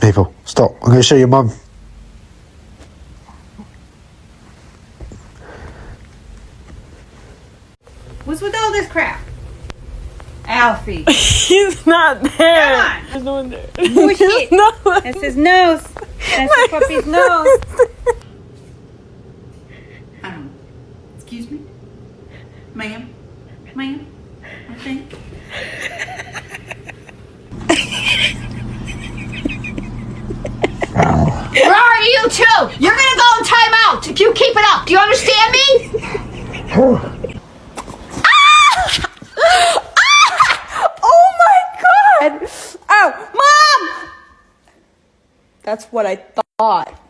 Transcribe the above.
people. Stop. I'm going to show your mum. What's with all this crap? Alfie. He's not there. Come on. There's no one there. Push it. No. That's his nose. That's the puppy's nose. Excuse me? Ma'am? Ma'am? I think. Where are you two? You're gonna go in timeout if you keep it up. Do you understand me? Oh my god! Oh, Mom! That's what I thought.